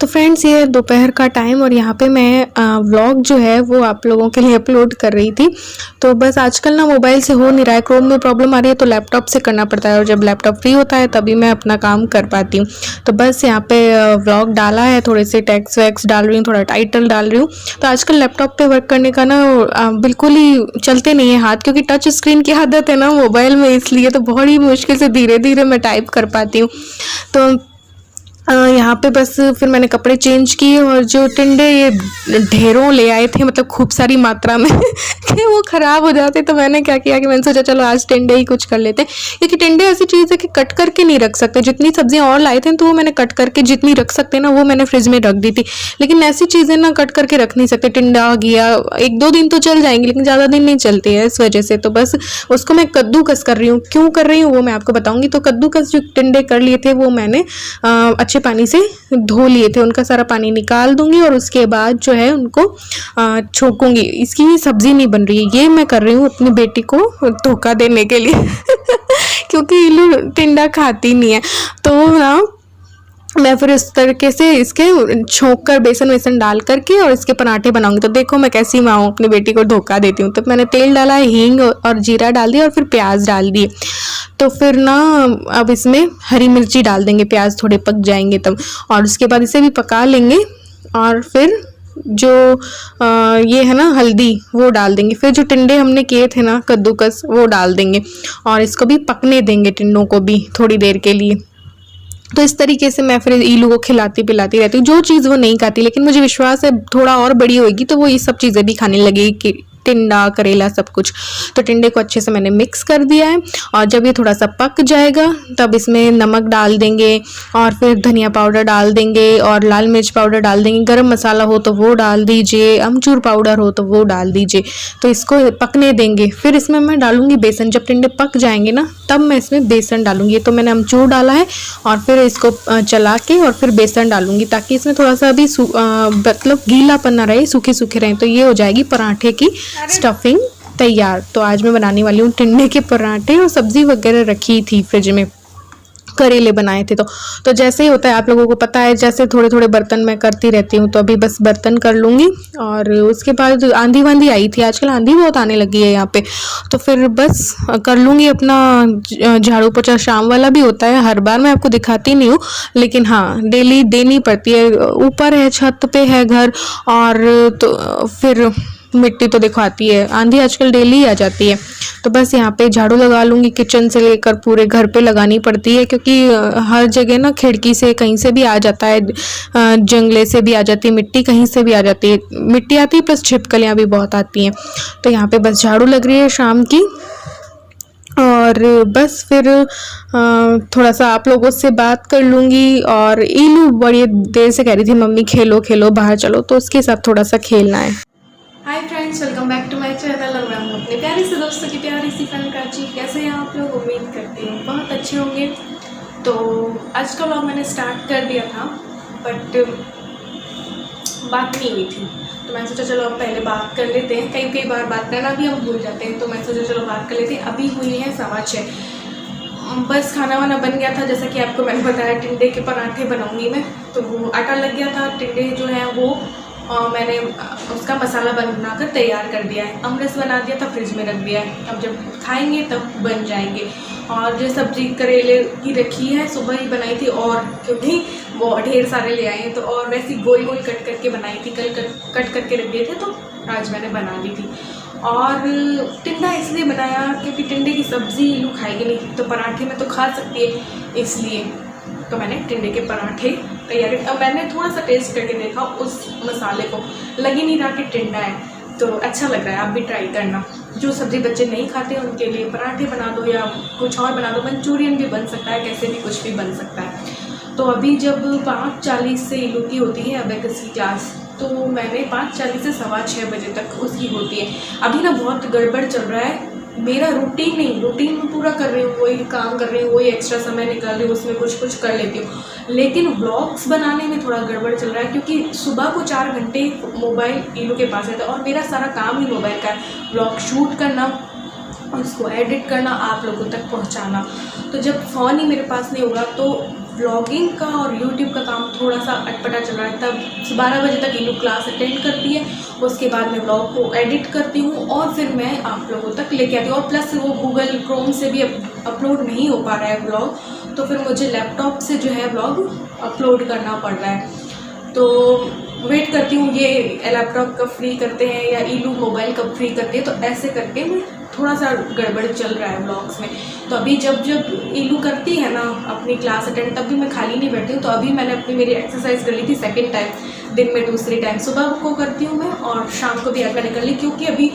तो फ्रेंड्स, ये दोपहर का टाइम और यहाँ पे मैं व्लॉग जो है वो आप लोगों के लिए अपलोड कर रही थी। तो बस आजकल ना मोबाइल से हो नहीं रहा है, क्रोम में प्रॉब्लम आ रही है तो लैपटॉप से करना पड़ता है, और जब लैपटॉप फ्री होता है तभी मैं अपना काम कर पाती हूँ। तो बस यहाँ पे व्लॉग डाला है, थोड़े से टेक्स्ट वैक्स डाल रही हूँ, थोड़ा टाइटल डाल रही हूँ। तो आजकल लैपटॉप पे वर्क करने का ना बिल्कुल ही चलते नहीं है हाथ, क्योंकि टच स्क्रीन की आदत है ना मोबाइल में, इसलिए तो बहुत ही मुश्किल से धीरे धीरे मैं टाइप कर पाती हूँ। तो यहाँ पे बस फिर मैंने कपड़े चेंज किए, और जो टिंडे ये ढेरों ले आए थे, मतलब खूब सारी मात्रा में कि वो ख़राब हो जाते, तो मैंने क्या किया कि मैंने सोचा चलो आज टिंडे ही कुछ कर लेते हैं, क्योंकि टिंडे ऐसी चीज़ है कि कट करके नहीं रख सकते। जितनी सब्जियाँ और लाए थे तो वो मैंने कट करके जितनी रख सकते ना वो मैंने फ्रिज में रख दी थी, लेकिन ऐसी चीज़ें ना कट करके रख नहीं सकते। टिंडा गया 1-2 दिन तो चल जाएंगे, लेकिन ज़्यादा दिन नहीं चलती है, इस वजह से तो बस उसको मैं कद्दूकस कर रही हूँ। क्यों कर रही हूँ वो मैं आपको बताऊँगी। तो कद्दूकस जो टिंडे कर लिए थे वो मैंने अच्छे पानी से धो लिए थे, उनका सारा पानी निकाल दूंगी, और उसके बाद जो है उनको छोंकूंगी। इसकी सब्जी नहीं बन रही है, ये मैं कर रही हूँ अपनी बेटी को धोखा देने के लिए क्योंकि इलू टिंडा खाती नहीं है। तो ना मैं फिर इस तरीके से इसके छोंक कर बेसन वेसन डाल करके और इसके पराठे बनाऊंगी। तो देखो मैं कैसी माँ हूँ, अपनी बेटी को धोखा देती हूँ। तो मैंने तेल डाला है, हींग और जीरा डाल दिया, और फिर प्याज डाल दिए। तो फिर ना अब इसमें हरी मिर्ची डाल देंगे, प्याज थोड़े पक जाएंगे तब, और उसके बाद इसे भी पका लेंगे। और फिर जो ये है ना हल्दी वो डाल देंगे, फिर जो टिंडे हमने किए थे ना कद्दूकस वो डाल देंगे, और इसको भी पकने देंगे टिंडों को भी थोड़ी देर के लिए। तो इस तरीके से मैं फिर ईलू को खिलाती पिलाती रहती हूँ। जो चीज़ वो नहीं खाती, लेकिन मुझे विश्वास है थोड़ा और बड़ी होगी तो वो ये सब चीज़ें भी खाने लगेगी, कि टिंडा करेला सब कुछ। तो टिंडे को अच्छे से मैंने मिक्स कर दिया है, और जब ये थोड़ा सा पक जाएगा तब इसमें नमक डाल देंगे, और फिर धनिया पाउडर डाल देंगे, और लाल मिर्च पाउडर डाल देंगे, गरम मसाला हो तो वो डाल दीजिए, अमचूर पाउडर हो तो वो डाल दीजिए। तो इसको पकने देंगे। फिर इसमें मैं डालूंगी बेसन, जब टिंडे पक जाएंगे ना तब मैं इसमें बेसन डालूंगी। तो मैंने अमचूर डाला है, और फिर इसको चला के और फिर बेसन डालूंगी, ताकि इसमें थोड़ा सा भी मतलब गीलापन ना रहे, सूखे सूखे रहें। तो ये हो जाएगी पराठे की स्टफिंग तैयार। तो आज मैं बनाने वाली हूँ टिंडे के पराठे, और सब्जी वगैरह रखी थी फ्रिज में, करेले बनाए थे। तो जैसे ही होता है आप लोगों को पता है, जैसे थोड़े थोड़े बर्तन मैं करती रहती हूँ। तो अभी बस बर्तन कर लूँगी, और उसके बाद आंधी वांधी आई थी, आजकल आंधी बहुत आने लगी है यहाँ पे। तो फिर बस कर लूँगी अपना झाड़ू पोछा। शाम वाला भी होता है, हर बार मैं आपको दिखाती नहीं हूँ, लेकिन हाँ डेली देनी पड़ती है। ऊपर है, छत पे है घर, और तो फिर मिट्टी तो देखो आती है, आंधी आजकल डेली आ जाती है। तो बस यहाँ पे झाड़ू लगा लूँगी, किचन से लेकर पूरे घर पे लगानी पड़ती है, क्योंकि हर जगह ना खिड़की से कहीं से भी आ जाता है, जंगले से भी आ जाती है मिट्टी, कहीं से भी आ जाती है मिट्टी आती है, प्लस छिपकलियाँ भी बहुत आती हैं। तो यहाँ पे बस झाड़ू लग रही है शाम की, और बस फिर थोड़ा सा आप लोगों से बात कर लूँगी। और ईलू बड़ी देर से कह रही थी मम्मी खेलो खेलो बाहर चलो, तो उसके साथ थोड़ा सा खेलना है। Hi friends, welcome back to my channel, और मैं हूँ अपने प्यारे से दोस्तों की प्यारी सी फैन प्राची। कैसे हैं आप लोग? उम्मीद करती हूँ बहुत अच्छे होंगे। तो आज का व्लॉग मैंने स्टार्ट कर दिया था, बट बात नहीं हुई थी, तो मैं सोचा चलो अब पहले बात कर लेते हैं। कई बार बात करना भी हम भूल जाते हैं, तो मैं सोचा चलो बात कर लेते हैं। अभी हुई है 6:15। बस खाना वाना बन गया था, जैसा कि आपको मैंने बताया टिंडे के पराठे बनाऊँगी मैं। तो वो आटा लग गया था, टिंडे जो हैं वो मैंने उसका मसाला बनाकर तैयार कर दिया है, अमरस बना दिया था, फ्रिज में रख दिया है। अब जब खाएंगे तब बन जाएंगे। और जो सब्जी करेले की रखी है सुबह ही बनाई थी, और क्योंकि वो ढेर सारे ले आए हैं तो और वैसी गोल गोल कट करके बनाई थी, कल कट करके रख दिए थे, तो आज मैंने बना ली थी। और टिंडा इसलिए बनाया क्योंकि टिंडे की सब्ज़ी इलू खाएगी नहीं, तो पराठे में तो खा सकती है, इसलिए तो मैंने टिंडे के पराठे तैयार किए। अब मैंने थोड़ा सा टेस्ट करके देखा उस मसाले को, लग ही नहीं रहा कि टिंडा है, तो अच्छा लग रहा है। आप भी ट्राई करना। जो सब्ज़ी बच्चे नहीं खाते उनके लिए पराठे बना दो, या कुछ और बना दो, मंचूरियन भी बन सकता है, कैसे भी कुछ भी बन सकता है। तो अभी जब 5:40 से इलू की होती है अबेकस की क्लास, तो मैंने 5:40 से 6:15 बजे तक उसकी होती है। अभी ना बहुत गड़बड़ चल रहा है मेरा, रूटीन में पूरा कर रही हूँ, वही काम कर रही हूँ, वही एक्स्ट्रा समय निकाल रही हूँ, उसमें कुछ कर लेती हूँ, लेकिन व्लॉग्स बनाने में थोड़ा गड़बड़ चल रहा है, क्योंकि सुबह को 4 घंटे मोबाइल इलू के पास रहता है, और मेरा सारा काम ही मोबाइल का है। व्लॉग शूट करना, उसको एडिट करना, आप लोगों तक पहुँचाना। तो जब फ़ोन ही मेरे पास नहीं होगा तो व्लॉगिंग का और यूट्यूब का काम थोड़ा सा अटपटा चल रहा है। तब 12 बजे तक ईलू क्लास अटेंड करती है, उसके बाद मैं ब्लॉग को एडिट करती हूँ और फिर मैं आप लोगों तक लेके आती हूँ। और प्लस वो गूगल क्रोम से भी अपलोड नहीं हो पा रहा है ब्लॉग, तो फिर मुझे लैपटॉप से जो है ब्लॉग अपलोड करना पड़ रहा है। तो वेट करती हूँ ये लैपटॉप कब फ्री करते हैं या ईलू मोबाइल कब फ्री करती है, तो ऐसे करके मैं थोड़ा सा गड़बड़ चल रहा है ब्लॉग्स में। तो अभी जब ईलू करती है ना अपनी क्लास अटेंड, तब भी मैं खाली नहीं बैठती हूँ। तो अभी मैंने मेरी एक्सरसाइज कर ली थी सेकेंड टाइम दिन में, दूसरी टाइम सुबह को करती हूँ मैं और शाम को भी आज मैंने कर ली, क्योंकि अभी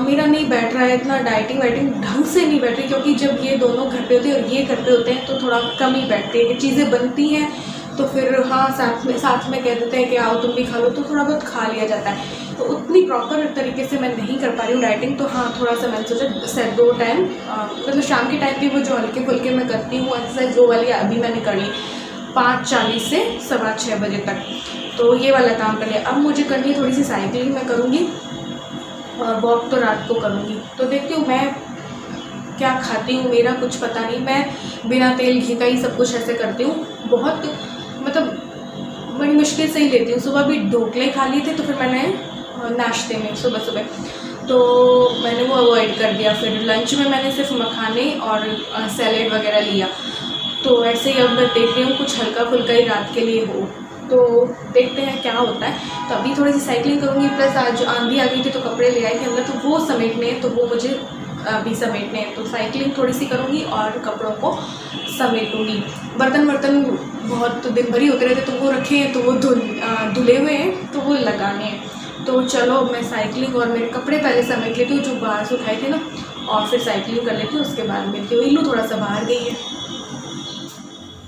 मेरा नहीं बैठ रहा है इतना डाइटिंग वाइटिंग ढंग से नहीं बैठ रही, क्योंकि जब ये दोनों घर पे होते हैं और ये घर पे होते हैं तो थोड़ा कम ही बैठते हैं, चीज़ें बनती हैं तो फिर हाँ साथ में कह देते हैं कि आओ तुम भी खा लो, तो थोड़ा बहुत खा लिया जाता है। तो उतनी प्रॉपर तरीके से मैं नहीं कर पा रही हूँ डाइटिंग। तो हाँ थोड़ा सा मैंने सोचा 2 टाइम मतलब शाम के टाइम भी वो जो हल्के फुल्के मैं करती हूँ एक्सरसाइज, वो वाली अभी मैंने कर ली 5:40 से 6:15 बजे तक। तो ये वाला काम कर लिया। अब मुझे करनी थोड़ी सी साइकिलिंग मैं करूँगी और वॉक तो रात को करूँगी। तो देखती हूँ मैं क्या खाती हूँ, मेरा कुछ पता नहीं, मैं बिना तेल घी का ही सब कुछ ऐसे करती हूँ। बहुत मतलब बड़ी मुश्किल से ही लेती हूँ। सुबह भी ढोकले खा लिए थे, तो फिर मैंने नाश्ते में सुबह तो मैंने वो अवॉइड कर दिया। फिर लंच में मैंने सिर्फ मखाने और सैलेड वगैरह लिया। तो ऐसे ही अब मैं देख रही हूँ कुछ हल्का फुल्का ही रात के लिए हो, तो देखते हैं क्या होता है। तो अभी थोड़ी सी साइकिलिंग करूँगी, प्लस आज आंधी आ गई थी तो कपड़े ले आई थी अंदर, तो वो समेटने हैं, तो वो मुझे अभी समेटने हैं। तो साइकिलिंग थोड़ी सी करूँगी और कपड़ों को समेटूँगी। बर्तन बहुत तो दिन भर ही होते रहते, तो वो रखे हैं, तो वो धुले हुए हैं, तो वो लगाने हैं। तो चलो मैं साइकिलिंग और मेरे कपड़े पहले समेट लेती हूँ जो बाहर से उठाए थे ना, और फिर साइकिलिंग कर लेती हूँ, उसके बाद मिलती हूँ। ईलू थोड़ा सा बाहर गई है,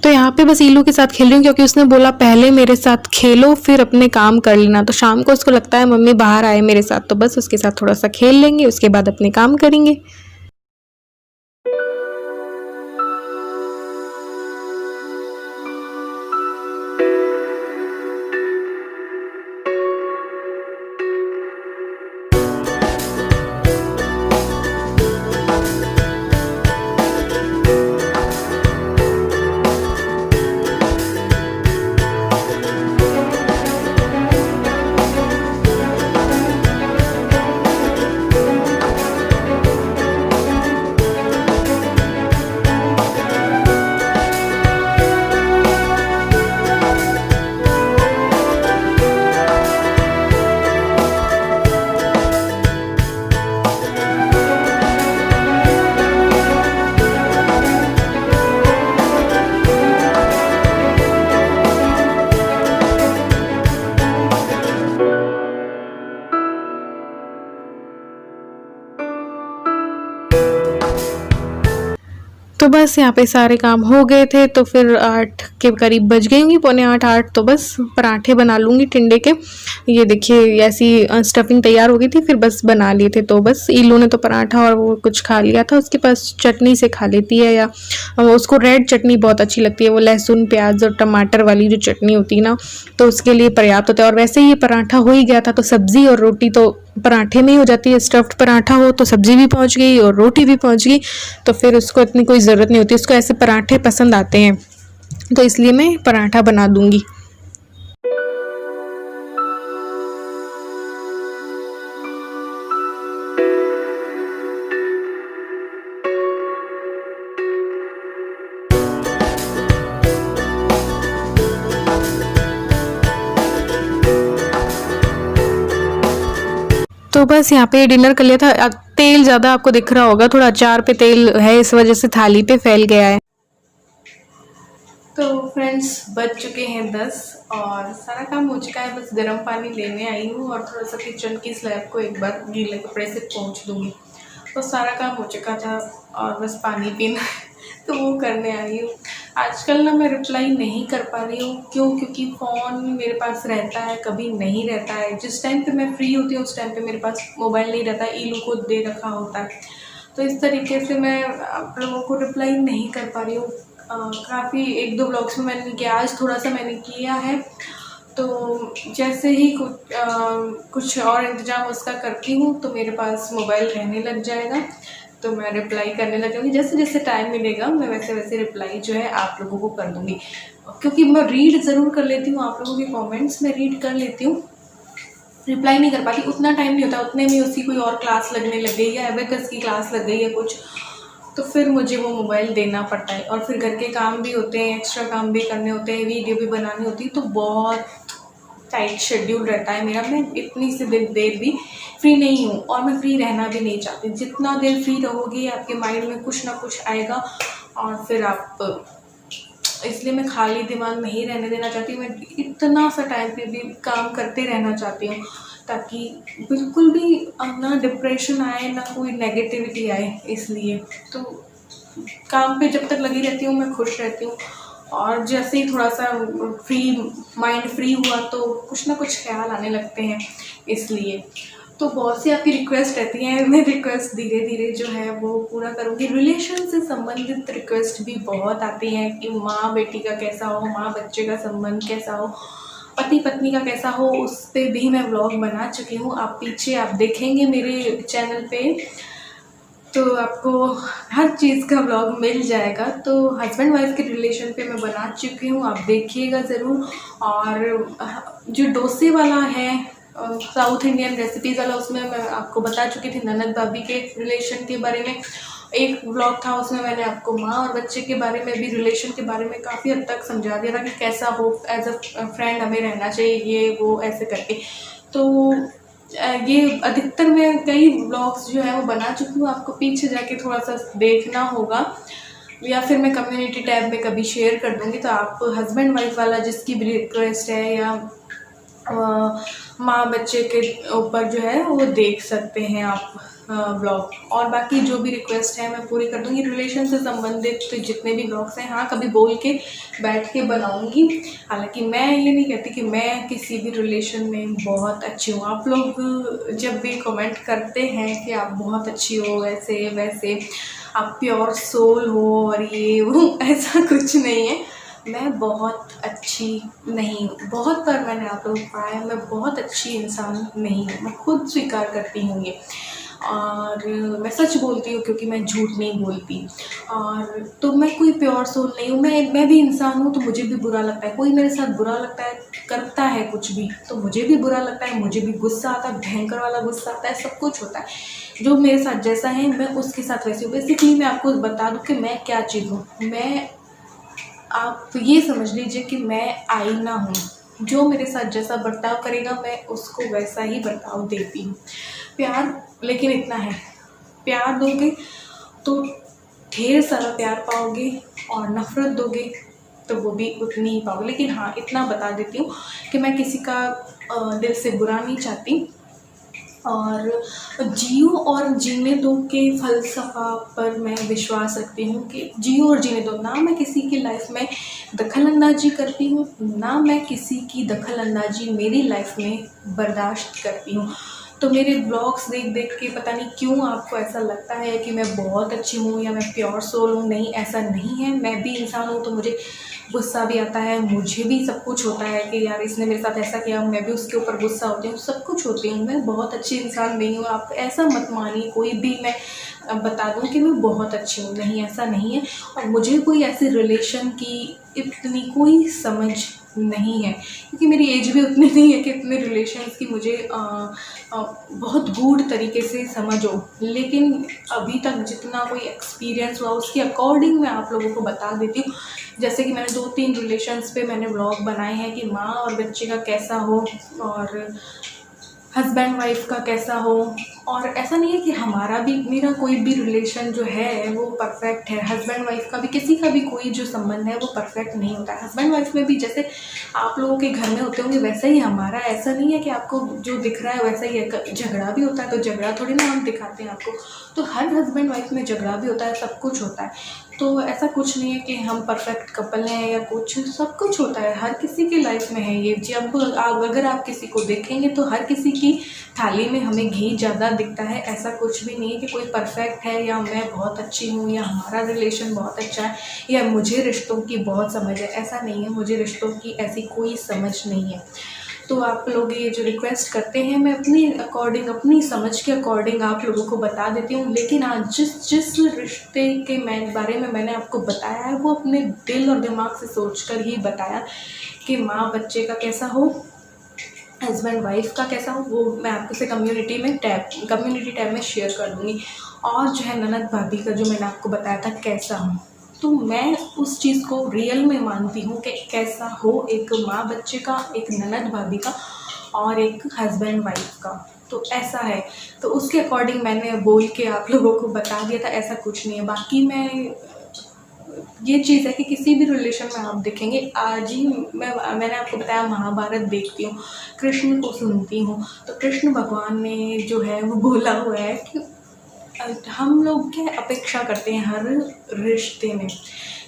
तो यहाँ पे बस ईलू के साथ खेल रही हूँ, क्योंकि उसने बोला पहले मेरे साथ खेलो फिर अपने काम कर लेना। तो शाम को उसको लगता है मम्मी बाहर आए मेरे साथ, तो बस उसके साथ थोड़ा सा खेल लेंगे, उसके बाद अपने काम करेंगे। तो बस यहाँ पे सारे काम हो गए थे, तो फिर 8 के करीब बज गई होंगी, 7:45-8। तो बस पराठे बना लूँगी टिंडे के। ये देखिए ऐसी स्टफिंग तैयार हो गई थी, फिर बस बना लिए थे। तो बस ईलू ने तो पराठा और वो कुछ खा लिया था, उसके पास चटनी से खा लेती है, या उसको रेड चटनी बहुत अच्छी लगती है, वो लहसुन प्याज और टमाटर वाली जो चटनी होती है ना, तो उसके लिए पर्याप्त होता है। और वैसे ही ये पराठा हो ही गया था, तो सब्ज़ी और रोटी तो पराठे में ही हो जाती है। स्टफ्ड पराठा हो तो सब्ज़ी भी पहुंच गई और रोटी भी पहुंच गई, तो फिर उसको इतनी कोई ज़रूरत नहीं होती। उसको ऐसे पराठे पसंद आते हैं, तो इसलिए मैं पराठा बना दूंगी। तो बस यहाँ पे डिनर कर लिया था। तेल ज़्यादा आपको दिख रहा होगा, थोड़ा अचार पे तेल है, इस वजह से थाली पे फैल गया है। तो फ्रेंड्स बज चुके हैं 10 और सारा काम हो चुका है। बस गर्म पानी लेने आई हूँ और थोड़ा सा किचन की स्लैब को एक बार गीले कपड़े से पोंछ दूँगी। तो सारा काम हो चुका था और बस पानी पीना तो वो करने आई हूँ। आजकल ना मैं रिप्लाई नहीं कर पा रही हूँ, क्योंकि फ़ोन मेरे पास रहता है, कभी नहीं रहता है। जिस टाइम पे मैं फ्री होती हूँ उस टाइम पे मेरे पास मोबाइल नहीं रहता, ईलू को दे रखा होता है। तो इस तरीके से मैं आप लोगों को रिप्लाई नहीं कर पा रही हूँ। काफ़ी 1-2 ब्लॉग्स में मैंने किया, आज थोड़ा सा मैंने किया है। तो जैसे ही कुछ और इंतज़ाम उसका करती हूँ तो मेरे पास मोबाइल रहने लग जाएगा, तो मैं रिप्लाई करने लग जाऊँगी। जैसे जैसे टाइम मिलेगा मैं वैसे वैसे रिप्लाई जो है आप लोगों को कर दूँगी। क्योंकि मैं रीड ज़रूर कर लेती हूँ, आप लोगों के कमेंट्स मैं रीड कर लेती हूँ, रिप्लाई नहीं कर पाती, उतना टाइम नहीं होता, उतने में उसकी कोई और क्लास लगने लग गई या एबेकस की क्लास लग गई है कुछ, तो फिर मुझे वो मोबाइल देना पड़ता है। और फिर घर के काम भी होते हैं, एक्स्ट्रा काम भी करने होते हैं, वीडियो भी बनानी होती है, तो बहुत टाइट शेड्यूल रहता है मेरा। मैं इतनी सी देर भी फ्री नहीं हूँ और मैं फ्री रहना भी नहीं चाहती। जितना देर फ्री रहोगी आपके माइंड में कुछ ना कुछ आएगा और फिर आप, इसलिए मैं खाली दिमाग नहीं रहने देना चाहती। मैं इतना सा टाइम पे भी काम करते रहना चाहती हूँ ताकि बिल्कुल भी ना डिप्रेशन आए ना कोई नेगेटिविटी आए। इसलिए तो काम पे जब तक लगी रहती हूँ मैं खुश रहती हूँ, और जैसे ही थोड़ा सा माइंड फ्री हुआ तो कुछ ना कुछ ख्याल आने लगते हैं। इसलिए तो बहुत सी आपकी रिक्वेस्ट रहती हैं, मैं रिक्वेस्ट धीरे धीरे जो है वो पूरा करूँगी। रिलेशन से संबंधित रिक्वेस्ट भी बहुत आती हैं कि माँ बेटी का कैसा हो, माँ बच्चे का संबंध कैसा हो, पति पत्नी का कैसा हो, उस पर भी मैं व्लॉग बना चुकी हूँ। आप पीछे आप देखेंगे मेरे चैनल पे तो आपको हर चीज़ का व्लॉग मिल जाएगा। तो हस्बैंड वाइफ के रिलेशन पे मैं बना चुकी हूँ, आप देखिएगा ज़रूर। और जो डोसे वाला है साउथ इंडियन रेसिपीज़ वाला, उसमें मैं आपको बता चुकी थी ननद भाभी के रिलेशन के बारे में। एक व्लॉग था उसमें मैंने आपको माँ और बच्चे के बारे में भी, रिलेशन के बारे में काफ़ी हद तक समझा दिया था कि कैसा हो, एज अ फ्रेंड हमें रहना चाहिए, ये वो ऐसे करके। तो ये अधिकतर मैं कई व्लॉग्स जो है वो बना चुकी हूँ, आपको पीछे जाके थोड़ा सा देखना होगा या फिर मैं कम्युनिटी टैब में कभी शेयर कर दूँगी। तो आप हस्बैंड वाइफ वाला जिसकी भी रिक्वेस्ट है या माँ बच्चे के ऊपर जो है वो देख सकते हैं आप ब्लॉग। और बाकी जो भी रिक्वेस्ट है मैं पूरी कर दूँगी। रिलेशन से संबंधित तो जितने भी ब्लॉग्स हैं, हाँ कभी बोल के बैठ के बनाऊँगी। हालांकि मैं ये नहीं कहती कि मैं किसी भी रिलेशन में बहुत अच्छी हूँ। आप लोग जब भी कमेंट करते हैं कि आप बहुत अच्छी हो, ऐसे वैसे, आप प्योर सोल हो और ये वो, ऐसा कुछ नहीं है। मैं बहुत अच्छी नहीं हूँ, बहुत बार मैंने आप लोगों को पाया मैं बहुत अच्छी इंसान नहीं हूँ, मैं खुद स्वीकार करती हूँ ये। और मैं सच बोलती हूँ क्योंकि मैं झूठ नहीं बोलती। और तो मैं कोई प्योर सोल नहीं हूँ। मैं भी इंसान हूँ तो मुझे भी बुरा लगता है, कोई मेरे साथ बुरा लगता है, करता है कुछ भी तो मुझे भी बुरा लगता है, मुझे भी गुस्सा आता है, भयंकर वाला गुस्सा आता है, सब कुछ होता है। जो मेरे साथ जैसा है मैं उसके साथ वैसी हूँ। बेसिकली मैं आपको बता दूँ कि मैं क्या चीज़ हूँ। मैं, आप ये समझ लीजिए कि मैं आईना हूँ, जो मेरे साथ जैसा बर्ताव करेगा मैं उसको वैसा ही बर्ताव देती हूँ। प्यार, लेकिन इतना है, प्यार दोगे तो ढेर सारा प्यार पाओगे और नफ़रत दोगे तो वो भी उतनी ही पाओगे। लेकिन हाँ इतना बता देती हूँ कि मैं किसी का दिल से बुरा नहीं चाहती। और जियो और जीने दो के फ़लसफ़ा पर मैं विश्वास रखती हूँ कि जियो और जीने दो। ना मैं किसी की लाइफ में दखल अंदाजी करती हूँ, ना मैं किसी की दखल अंदाजी मेरी लाइफ में बर्दाश्त करती हूँ। तो मेरे ब्लॉग्स देख देख के पता नहीं क्यों आपको ऐसा लगता है कि मैं बहुत अच्छी हूँ या मैं प्योर सोल हूँ। नहीं, ऐसा नहीं है। मैं भी इंसान हूँ तो मुझे गुस्सा भी आता है, मुझे भी सब कुछ होता है कि यार इसने मेरे साथ ऐसा किया, मैं भी उसके ऊपर गुस्सा होती हूँ, सब कुछ होती हूँ। मैं बहुत अच्छी इंसान नहीं हूँ, आप ऐसा मत मानिए कोई भी मैं बता दूँ कि मैं बहुत अच्छी हूँ। नहीं, ऐसा नहीं है। और मुझे कोई ऐसे रिलेशन की इतनी कोई समझ नहीं है क्योंकि मेरी एज भी उतनी नहीं है कि इतने रिलेशंस की मुझे बहुत गूढ़ तरीके से समझ हो। लेकिन अभी तक जितना कोई एक्सपीरियंस हुआ उसके अकॉर्डिंग मैं आप लोगों को बता देती हूँ। जैसे कि मैंने 2-3 रिलेशंस पे मैंने व्लॉग बनाए हैं कि माँ और बच्चे का कैसा हो और हस्बैंड वाइफ का कैसा हो। और ऐसा नहीं है कि हमारा भी, मेरा कोई भी रिलेशन जो है वो परफेक्ट है। हस्बैंड वाइफ का भी, किसी का भी कोई जो संबंध है वो परफेक्ट नहीं होता है। हस्बैंड वाइफ में भी जैसे आप लोगों के घर में होते होंगे वैसा ही हमारा, ऐसा नहीं है कि आपको जो दिख रहा है वैसा ही है। झगड़ा भी होता है तो झगड़ा थोड़ी ना हम दिखाते हैं आपको। तो हर हस्बैंड वाइफ में झगड़ा भी होता है, सब कुछ होता है। तो ऐसा कुछ नहीं है कि हम परफेक्ट कपल हैं या कुछ, सब कुछ होता है, हर किसी की लाइफ में है ये। जब अगर आप किसी को देखेंगे तो हर किसी की थाली में हमें घी ज़्यादा दिखता है। ऐसा कुछ भी नहीं है कि कोई परफेक्ट है या मैं बहुत अच्छी हूँ या हमारा रिलेशन बहुत अच्छा है या मुझे रिश्तों की बहुत समझ है, ऐसा नहीं है। मुझे रिश्तों की ऐसी कोई समझ नहीं है। तो आप लोग ये जो रिक्वेस्ट करते हैं मैं अपनी अकॉर्डिंग, अपनी समझ के अकॉर्डिंग आप लोगों को बता देती हूँ। लेकिन आज जिस जिस रिश्ते के बारे में मैंने आपको बताया है वो अपने दिल और दिमाग से सोच कर ही बताया कि माँ बच्चे का कैसा हो, हस्बैंड वाइफ का कैसा हो, वो मैं आपको से कम्युनिटी टैब में शेयर कर दूँगी। और जो है ननद भाभी का जो मैंने आपको बताया था कैसा हो, तो मैं उस चीज़ को रियल में मानती हूँ कि कैसा हो एक माँ बच्चे का, एक ननद भाभी का और एक हस्बैंड वाइफ का, तो ऐसा है। तो उसके अकॉर्डिंग मैंने बोल के आप लोगों को बता दिया था, ऐसा कुछ नहीं है। बाकी मैं ये चीज़ है कि किसी भी रिलेशन में आप देखेंगे, आज ही मैंने आपको बताया महाभारत देखती हूँ, कृष्ण को सुनती हूँ, तो कृष्ण भगवान ने जो है वो बोला हुआ है कि हम लोग क्या अपेक्षा करते हैं हर रिश्ते में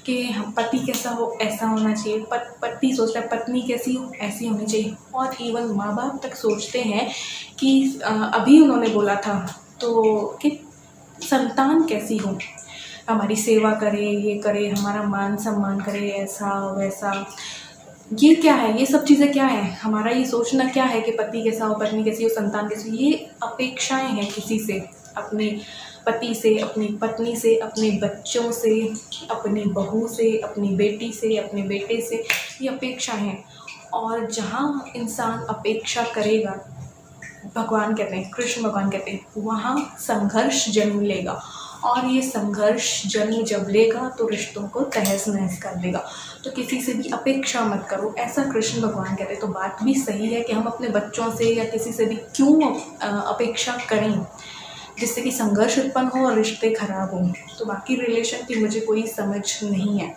कि हम पति कैसा हो ऐसा होना चाहिए, पति सोचता है पत्नी कैसी हो ऐसी होनी चाहिए, और इवन माँ बाप तक सोचते हैं कि अभी उन्होंने बोला था तो कि संतान कैसी हो, हमारी सेवा करे, ये करे, हमारा मान सम्मान करे, ऐसा वैसा। ये क्या है, ये सब चीज़ें क्या है, हमारा ये सोचना क्या है कि पति कैसा हो, पत्नी कैसी हो, संतान कैसी हो, ये अपेक्षाएं हैं किसी से, अपने पति से, अपनी पत्नी से, अपने बच्चों से, अपनी बहू से, अपनी बेटी से, अपने बेटे से, ये अपेक्षा हैं। और जहाँ इंसान अपेक्षा करेगा, भगवान कहते हैं, कृष्ण भगवान कहते हैं, वहाँ संघर्ष जन्म लेगा, और ये संघर्ष जन्म जब लेगा तो रिश्तों को तहस नहस कर देगा। तो किसी से भी अपेक्षा मत करो, ऐसा कृष्ण भगवान कहते हैं। तो बात भी सही है कि हम अपने बच्चों से या किसी से भी क्यों अपेक्षा करें जिससे कि संघर्ष उत्पन्न हो और रिश्ते खराब हों। तो बाकी रिलेशन की मुझे कोई समझ नहीं है,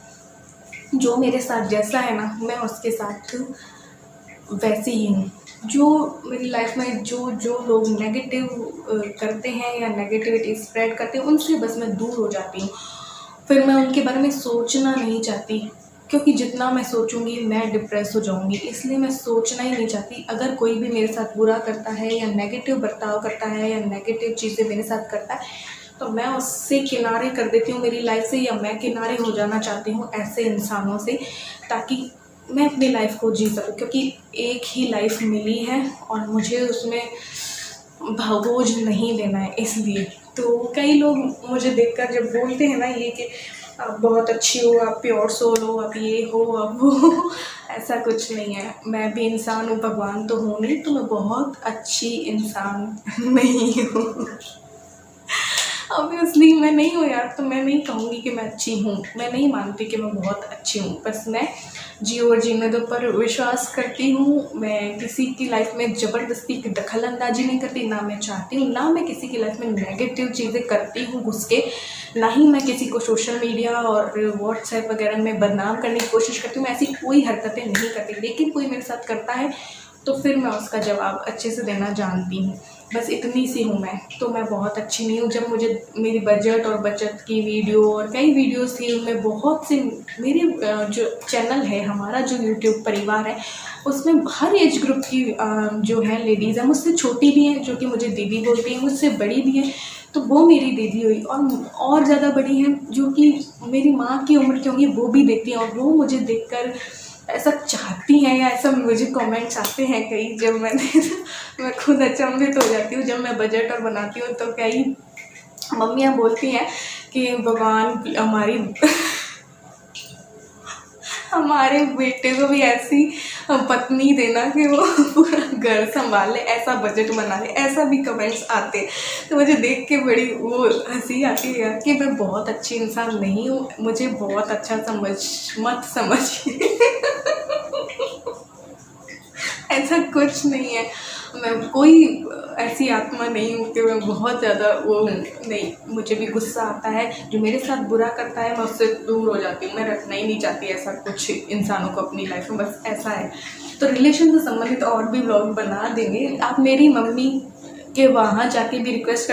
जो मेरे साथ जैसा है ना मैं उसके साथ वैसे ही हूँ। जो मेरी लाइफ में जो लोग नेगेटिव करते हैं या नेगेटिविटी स्प्रेड करते हैं उनसे बस मैं दूर हो जाती हूँ, फिर मैं उनके बारे में सोचना नहीं चाहती, क्योंकि जितना मैं सोचूंगी मैं डिप्रेस हो जाऊंगी, इसलिए मैं सोचना ही नहीं चाहती। अगर कोई भी मेरे साथ बुरा करता है या नेगेटिव बर्ताव करता है या नेगेटिव चीज़ें मेरे साथ करता है तो मैं उससे किनारे कर देती हूँ मेरी लाइफ से, या मैं किनारे हो जाना चाहती हूँ ऐसे इंसानों से, ताकि मैं अपनी लाइफ को जी सकूँ, क्योंकि एक ही लाइफ मिली है और मुझे उसमें बोझ नहीं लेना है। इसलिए तो कई लोग मुझे देखकर जब बोलते हैं ना ये कि आप बहुत अच्छी हो, आप प्योर सोल हो, आप ये हो, आप वो ऐसा कुछ नहीं है। मैं भी इंसान हूँ, भगवान तो हूँ नहीं, तो मैं बहुत अच्छी इंसान नहीं हूँ। ऑब्वियसली मैं नहीं हूँ यार, तो मैं नहीं कहूँगी कि मैं अच्छी हूँ, मैं नहीं मानती कि मैं बहुत अच्छी हूँ। बस मैं जियो और जीने दो पर विश्वास करती हूँ। मैं किसी की लाइफ में ज़बरदस्ती की दखल अंदाजी नहीं करती, ना मैं चाहती हूँ, ना मैं किसी की लाइफ में नेगेटिव चीज़ें करती हूँ घुस के, ना ही मैं किसी को सोशल मीडिया और व्हाट्सएप वगैरह में बदनाम करने की कोशिश करती हूँ। मैं ऐसी कोई हरकतें नहीं करती, लेकिन कोई मेरे साथ करता है तो फिर मैं उसका जवाब अच्छे से देना जानती हूँ। बस इतनी सी हूँ मैं, तो मैं बहुत अच्छी नहीं हूँ। जब मुझे मेरी बजट और बचत की वीडियो और कई वीडियोस थी उनमें बहुत से मेरे जो चैनल है, हमारा जो यूट्यूब परिवार है, उसमें हर एज ग्रुप की जो है लेडीज़ हैं, मुझसे छोटी भी हैं जो कि मुझे दीदी बोलती हैं, मुझसे बड़ी भी हैं तो वो मेरी दीदी हुई, और ज़्यादा बड़ी हैं जो कि मेरी माँ की उम्र की होंगी, वो भी देखती हैं और वो मुझे देखकर ऐसा चाहती हैं या ऐसा मुझे कमेंट्स आते हैं कई, जब मैं खुद अचंभित हो जाती हूँ। जब मैं बजट और बनाती हूँ तो कई मम्मियाँ बोलती हैं कि भगवान हमारे बेटे को भी ऐसी पत्नी देना कि वो पूरा घर संभाले, ऐसा बजट बना ले, ऐसा भी कमेंट्स आते हैं। तो मुझे देख के बड़ी वो हंसी आती है यार कि मैं बहुत अच्छी इंसान नहीं हूँ, मुझे बहुत अच्छा मत समझिए। ऐसा कुछ नहीं है, मैं कोई ऐसी आत्मा नहीं हूँ कि मैं बहुत ज़्यादा वो नहीं, मुझे भी गुस्सा आता है, जो मेरे साथ बुरा करता है मैं उससे दूर हो जाती हूँ, मैं रखना ही नहीं चाहती ऐसा कुछ इंसानों को अपनी लाइफ में, बस ऐसा है। तो रिलेशन से संबंधित और भी व्लॉग बना देंगे, आप मेरी मम्मी के वहाँ जाके भी रिक्वेस्ट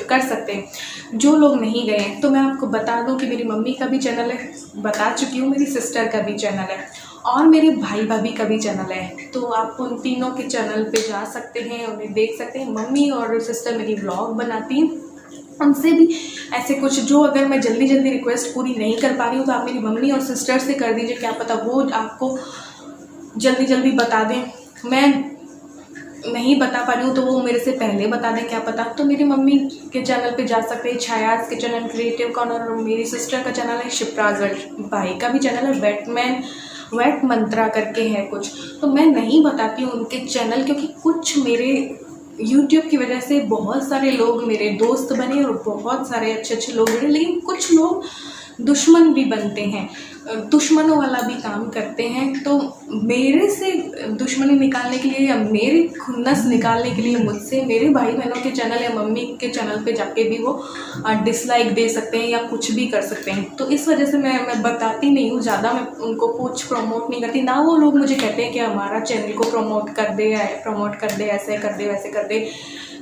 कर सकते हैं। जो लोग नहीं गए हैं तो मैं आपको बता दूं कि मेरी मम्मी का भी चैनल है, बता चुकी हूँ, मेरी सिस्टर का भी चैनल है और मेरे भाई भाभी का भी चैनल है, तो आप उन तीनों के चैनल पे जा सकते हैं, उन्हें देख सकते हैं। मम्मी और सिस्टर मेरी व्लॉग बनाती हैं, उनसे भी ऐसे कुछ जो अगर मैं जल्दी रिक्वेस्ट पूरी नहीं कर पा रही हूँ तो आप मेरी मम्मी और सिस्टर से कर दीजिए, क्या पता वो आपको जल्दी बता दें मैं नहीं बता पा रही हूँ तो वो मेरे से पहले बता दें, क्या पता। तो मेरी मम्मी के चैनल पे जा सकते हैं, छायाज के चैनल क्रिएटिव कॉर्नर, और मेरी सिस्टर का चैनल है शिप्राज, भाई का भी चैनल है वेट मंत्रा करके है कुछ। तो मैं नहीं बताती हूँ उनके चैनल, क्योंकि कुछ मेरे यूट्यूब की वजह से बहुत सारे लोग मेरे दोस्त बने और बहुत सारे अच्छे अच्छे लोग बने, लेकिन कुछ लोग दुश्मन भी बनते हैं, दुश्मनों वाला भी काम करते हैं। तो मेरे से दुश्मनी निकालने के लिए या मेरी खुन्नस निकालने के लिए मुझसे मेरे भाई बहनों के चैनल या मम्मी के चैनल पे जाके भी वो डिसलाइक दे सकते हैं या कुछ भी कर सकते हैं। तो इस वजह से मैं बताती नहीं हूँ ज़्यादा, मैं उनको कुछ प्रमोट नहीं करती ना। वो लोग मुझे कहते हैं कि हमारा चैनल को प्रमोट कर दे, ऐसे कर दे, वैसे कर दे।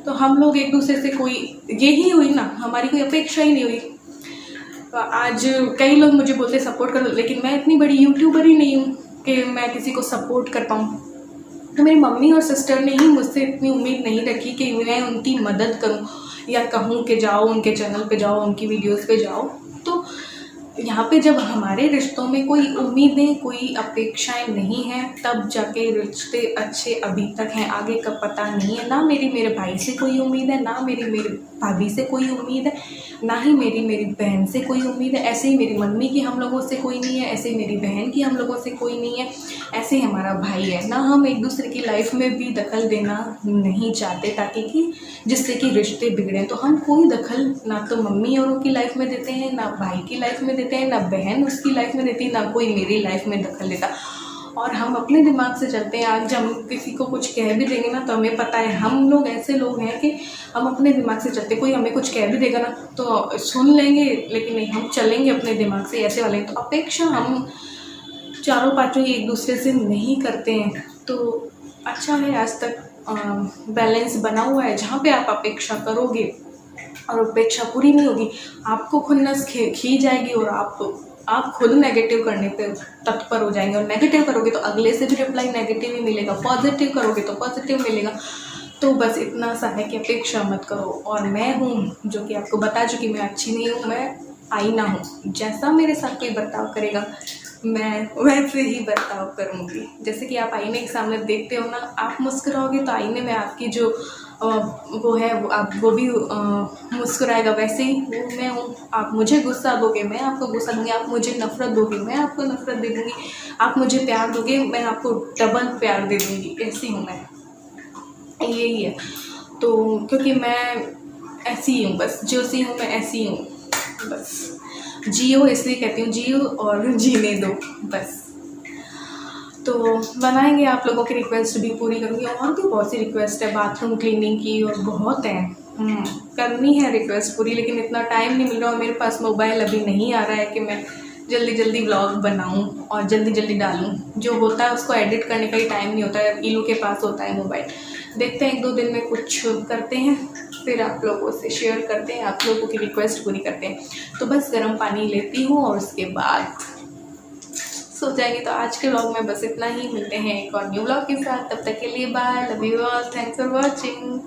तो हम लोग एक दूसरे से कोई यही हुई ना, हमारी कोई अपेक्षा ही नहीं हुई। आज कई लोग मुझे बोलते सपोर्ट करो, लेकिन मैं इतनी बड़ी यूट्यूबर ही नहीं हूँ कि मैं किसी को सपोर्ट कर पाऊँ। तो मेरी मम्मी और सिस्टर ने ही मुझसे इतनी उम्मीद नहीं रखी कि मैं उनकी मदद करूँ या कहूँ कि जाओ उनके चैनल पे जाओ, उनकी वीडियोस पे जाओ। तो यहाँ पे जब हमारे रिश्तों में कोई उम्मीदें, कोई अपेक्षाएं नहीं हैं, तब जाके रिश्ते अच्छे अभी तक हैं, आगे का पता नहीं है। ना मेरे भाई से कोई उम्मीद है, ना मेरी भाभी से कोई उम्मीद है, ना ही मेरी बहन से कोई उम्मीद है। ऐसे ही मेरी मम्मी की हम लोगों से कोई नहीं है, ऐसे ही मेरी बहन की हम लोगों से कोई नहीं है, ऐसे ही हमारा भाई है। ना हम एक दूसरे की लाइफ में भी दखल देना नहीं चाहते ताकि कि जिससे कि रिश्ते बिगड़ें। तो हम कोई दखल ना तो मम्मी और उनकी लाइफ में देते हैं, ना भाई की लाइफ में देते हैं, ना बहन उसकी लाइफ में देती, ना कोई मेरी लाइफ में दखल देता। और हम अपने दिमाग से चलते हैं। आज हम किसी को कुछ कह भी देंगे ना तो हमें पता है, हम लोग ऐसे लोग हैं कि हम अपने दिमाग से चलते। कोई हमें कुछ कह भी देगा ना तो सुन लेंगे, लेकिन नहीं, हम चलेंगे अपने दिमाग से, ऐसे वाले। तो अपेक्षा हम चारों पाँचों ही एक दूसरे से नहीं करते हैं। तो अच्छा है, आज तक बैलेंस बना हुआ है। जहाँ पे आप अपेक्षा करोगे और अपेक्षा पूरी नहीं होगी, आपको खुन्नस खी जाएगी और आप खुद नेगेटिव करने पे तत्पर हो जाएंगे। और नेगेटिव करोगे तो अगले से भी रिप्लाई नेगेटिव ही मिलेगा, पॉजिटिव करोगे तो पॉजिटिव मिलेगा। तो बस इतना सा है कि अपेक्षा मत करो। और मैं हूँ जो कि आपको बता चुकी, मैं अच्छी नहीं हूँ, मैं आईना हूँ। जैसा मेरे साथ कोई बर्ताव करेगा मैं वैसे ही बर्ताव करूँगी। जैसे कि आप आईने के सामने देखते हो ना, आप मुस्कुराओगे तो आईने में आपकी जो वो है वो भी मुस्कुराएगा। वैसे ही वो मैं हूँ। आप मुझे गुस्सा दोगे, मैं आपको गुस्सा दूँगी। आप मुझे नफ़रत दोगे, मैं आपको नफ़रत दे दूँगी। आप मुझे प्यार दोगे, मैं आपको डबल प्यार दे दूँगी। ऐसी हूँ मैं, यही है। तो क्योंकि मैं ऐसी ही हूँ, बस जो सी हूँ मैं ऐसी हूँ। बस जियो इसलिए कहती हूँ, जियो और जीने दो बस। तो बनाएंगे, आप लोगों की रिक्वेस्ट भी पूरी करूँगी। और भी बहुत सी रिक्वेस्ट है, बाथरूम क्लीनिंग की और बहुत है, करनी है रिक्वेस्ट पूरी, लेकिन इतना टाइम नहीं मिल रहा और मेरे पास मोबाइल अभी नहीं आ रहा है कि मैं जल्दी जल्दी व्लॉग बनाऊं और जल्दी जल्दी डालूं। जो होता है उसको एडिट करने का ही टाइम नहीं होता है। इलू के पास होता है मोबाइल। देखते हैं 1-2 दिन में कुछ करते हैं, फिर आप लोगों से शेयर करते हैं, आप लोगों की रिक्वेस्ट पूरी करते हैं। तो बस गर्म पानी लेती हूँ और उसके बाद सो जाएंगे। तो आज के व्लॉग में बस इतना ही, मिलते हैं एक और न्यू व्लॉग के साथ। तब तक के लिए bye, love you all, thanks for watching.